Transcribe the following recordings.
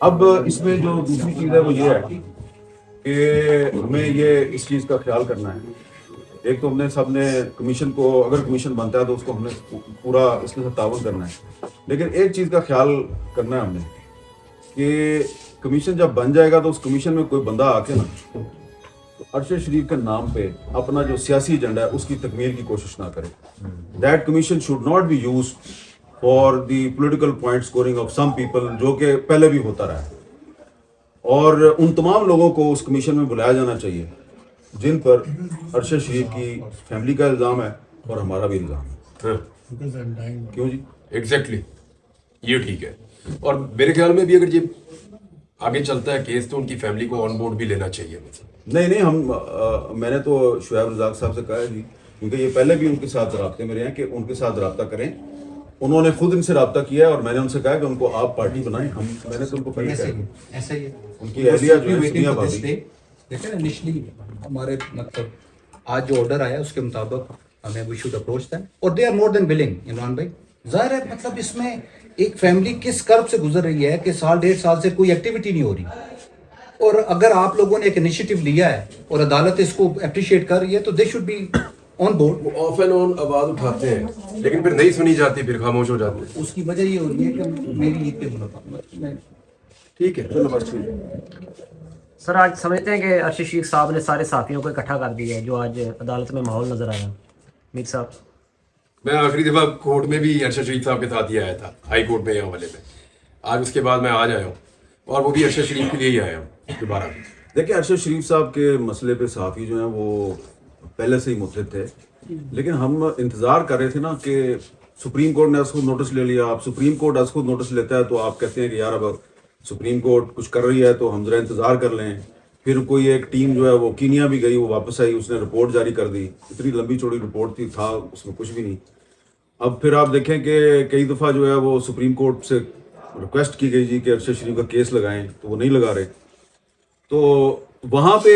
اب اس میں جو دوسری چیز ہے وہ یہ ہے کہ ہمیں یہ اس چیز کا خیال کرنا ہے. ایک تو ہم نے سب نے کمیشن کو، اگر کمیشن بنتا ہے تو اس کو ہم نے پورا اس کے ساتھ تعاون کرنا ہے. لیکن ایک چیز کا خیال کرنا ہے ہم نے کہ کمیشن جب بن جائے گا تو اس کمیشن میں کوئی بندہ آ کے نا تو ارشد شریف کے نام پہ اپنا جو سیاسی ایجنڈا ہے اس کی تکمیل کی کوشش نہ کرے. That commission should not be used for the political point scoring of some people, جو کہ پہلے بھی ہوتا رہا ہے. اور ان تمام لوگوں کو اس کمیشن میں بلایا جانا چاہیے جن پر ارشد شریف کی فیملی کا الزام ہے اور ہمارا بھی الزام ہے. کیوں جی؟ ایگزیکٹلی یہ ٹھیک ہے. اور میرے خیال میں بھی اگر یہ آگے چلتا ہے کیس تو ان کی فیملی کو آن بورڈ بھی لینا چاہیے. نہیں میں نے تو شعیب رزاق صاحب سے کہا ہے جی، کیونکہ یہ پہلے بھی ان کے ساتھ رابطے میں رہے ہیں کہ ان کے ساتھ رابطہ کریں. انہوں نے خود ان سے رابطہ کیا ہے اور میں نے ان سے کہا کہ ان کو آپ پارٹی بنائیں. میں نے تو ان کو پہلے کہا ایسا ہی ہے. ان کی اہلیہ جو ہے دنیا بھر دیکھیں انیشلی ہمارے مطلب آج جو آرڈر آیا اس کے مطابق ہمیں وی شوڈ اپروچ دیم اور دے آر مور دین ولنگ. عمران بھائی ظاہر ہے مطلب اس میں ایک فیملی کس کرب سے گزر رہی ہے کہ سال 1.5 سال سے کوئی ایکٹیویٹی نہیں ہو رہی، اور اگر آپ لوگوں نے ایک انیشیٹو لیا ہے اور عدالت اس کو اپریشیٹ کر رہی ہے تو they should be on board. وہ آف اینڈ آن آواز اٹھاتے ہیں لیکن پھر نہیں سنی جاتی، پھر خاموش ہو جاتے ہیں. اس کی وجہ یہ ہو رہی ہے کہ میری عید پہ ملاقات. ٹھیک ہے چلو بس ٹھیک ہے. سر آج سمجھتے ہیں کہ ارشد شریف صاحب نے سارے صحافیوں کو اکٹھا کر دیا ہے جو آج عدالت میں ماحول نظر آیا. میر صاحب میں آخری دفعہ کورٹ میں بھی ارشد شریف صاحب کے ساتھ ہی آیا تھا، ہائی کورٹ میں یہ حوالے پہ. آج اس کے بعد میں آج آیا ہوں اور وہ بھی ارشد شریف کے لیے ہی آیا ہوں دوبارہ. دیکھیں ارشد شریف صاحب کے مسئلے پہ صحافی جو ہیں وہ پہلے سے ہی متحد تھے، لیکن ہم انتظار کر رہے تھے نا کہ سپریم کورٹ نے از خود نوٹس لے لیا. اب سپریم کورٹ از خود نوٹس لیتا ہے تو آپ کہتے ہیں کہ یار اب سپریم کورٹ کچھ کر رہی ہے تو ہم ذرا انتظار کر لیں. پھر کوئی ایک ٹیم جو ہے وہ کینیا بھی گئی، وہ واپس آئی، اس نے رپورٹ جاری کر دی. اتنی لمبی چوڑی رپورٹ تھا اس میں کچھ بھی نہیں. اب پھر آپ دیکھیں کہ کئی دفعہ جو ہے وہ سپریم کورٹ سے ریکویسٹ کی گئی جی کہ ارشد شریف کا کیس لگائیں تو وہ نہیں لگا رہے. تو وہاں پہ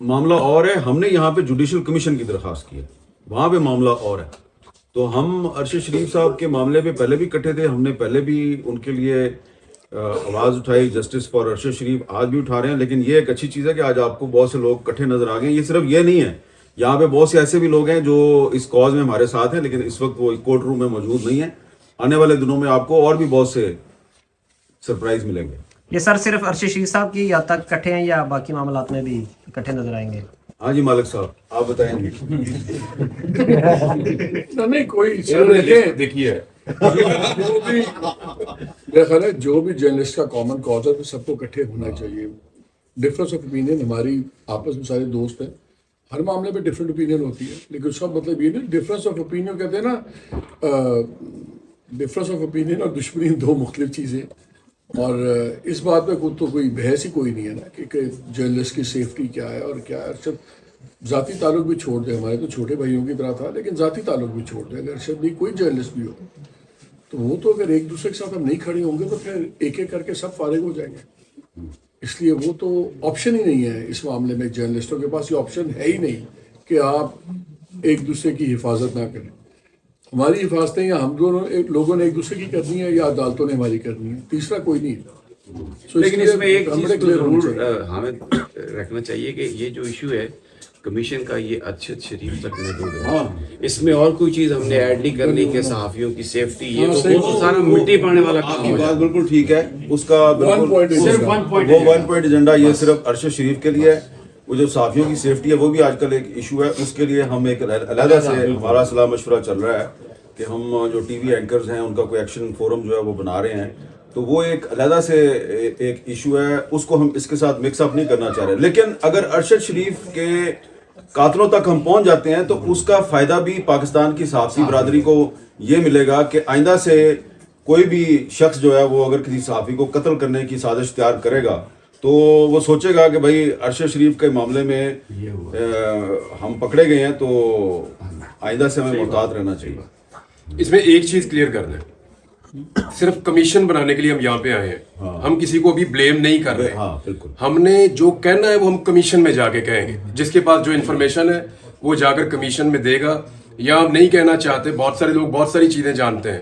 معاملہ اور ہے. ہم نے یہاں پہ جوڈیشل کمیشن کی درخواست کی ہے، وہاں پہ معاملہ اور ہے. تو ہم ارشد شریف صاحب کے معاملے پہ پہلے بھی اکٹھے تھے، ہم نے پہلے بھی ان کے لیے آواز اٹھائی، جسٹس فار ارشد شریف آج بھی اٹھا رہے ہیں. لیکن یہ ایک اچھی چیز ہے کہ آج آپ کو بہت سے لوگ اکٹھے نظر آ گئے ہیں. یہ صرف یہ نہیں ہے، یہاں پہ بہت سے ایسے بھی لوگ ہیں جو اس کاز میں ہمارے ساتھ ہیں لیکن اس وقت وہ کورٹ روم میں موجود نہیں ہیں. آنے والے دنوں میں آپ کو اور بھی بہت سے سرپرائز ملیں گے. یہ سر صرف ارشد شریف صاحب کی یا تک اکٹھے ہیں یا باقی معاملات میں بھی اکٹھے نظر آئیں گے؟ ہاں جی مالک صاحب آپ بتائیں گے. نہیں کوئی دیکھیے جو بھی میرا خیال ہے جو بھی جرنلسٹ کا کامن کاز ہے تو سب کو اکٹھے ہونا چاہیے. ڈفرینس آف اوپینین ہماری آپس میں سارے دوست ہیں، ہر معاملے پہ ڈفرینٹ اوپینین ہوتی ہے لیکن اس کا مطلب یہ نہیں. ڈفرینس آف اوپینین کہتے ہیں نا، ڈفرینس آف اوپینین اور دشمنی دو مختلف چیزیں. اور اس بات پہ تو کوئی بحث ہی کوئی نہیں ہے نا کہ جرنلسٹ کی سیفٹی کیا ہے اور کیا ہے. ارشد ذاتی تعلق بھی چھوڑ دیں، ہمارے تو چھوٹے بھائیوں کی طرح تھا لیکن ذاتی تعلق بھی چھوڑ دیں. اگر ارشد بھی کوئی جرنلسٹ بھی ہو تو وہ تو اگر ایک دوسرے کے ساتھ ہم نہیں کھڑے ہوں گے تو پھر ایک ایک کر کے سب فارغ ہو جائیں گے. اس لیے وہ تو آپشن ہی نہیں ہے اس معاملے میں. جرنلسٹوں کے پاس یہ آپشن ہے ہی نہیں کہ آپ ایک دوسرے کی حفاظت نہ کریں. ہماری حفاظتیں یا ہم دونوں لوگوں نے ایک دوسرے کی کرنی ہے یا عدالتوں نے ہماری کرنی ہے، تیسرا کوئی نہیں. لیکن اس میں ایک چیز تو ضرور ہمیں رکھنا چاہیے کہ یہ جو ایشو ہے کمیشن کا یہ ارشد شریف تک محدود ہے. اس میں اور کوئی چیز ہم نے ایڈ نہیں کرنی کہ صحافیوں کی سیفٹی، یہ تو سارا مٹی پانے والا کام ہے. بات بالکل ٹھیک ہے. اس کا وہ 1 پوائنٹ ایجنڈا یہ صرف ارشد شریف کے لیے ہے. وہ جو صحافیوں کی سیفٹی ہے وہ بھی آج کل ایک ایشو ہے. اس کے لیے ہم ایک علیحدہ سے ہمارا صلاح مشورہ چل رہا ہے کہ ہم جو ٹی وی اینکرز ہیں ان کا کوئی ایکشن فورم جو ہے وہ بنا رہے ہیں. تو وہ ایک علیحدہ سے ایک ایشو ہے، اس کو ہم اس کے ساتھ مکس اپ نہیں کرنا چاہ رہے. لیکن اگر ارشد شریف کے قاتلوں تک ہم پہنچ جاتے ہیں تو اس کا فائدہ بھی پاکستان کی صحافی برادری کو یہ ملے گا کہ آئندہ سے کوئی بھی شخص جو ہے وہ اگر کسی صحافی کو قتل کرنے کی سازش تیار کرے گا تو وہ سوچے گا کہ بھائی ارشد شریف کے معاملے میں ہم پکڑے گئے ہیں تو آئندہ سے ہمیں محتاط رہنا چاہیے. اس میں ایک چیز کلیئر کر دیں، صرف کمیشن بنانے کے لیے ہم یہاں پہ آئے ہیں، ہم کسی کو بھی بلیم نہیں کر رہے. بالکل ہم نے جو کہنا ہے وہ ہم کمیشن میں جا کے کہیں گے. جس کے پاس جو انفارمیشن ہے وہ جا کر کمیشن میں دے گا. یا ہم نہیں کہنا چاہتے، بہت سارے لوگ بہت ساری چیزیں جانتے ہیں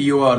TOR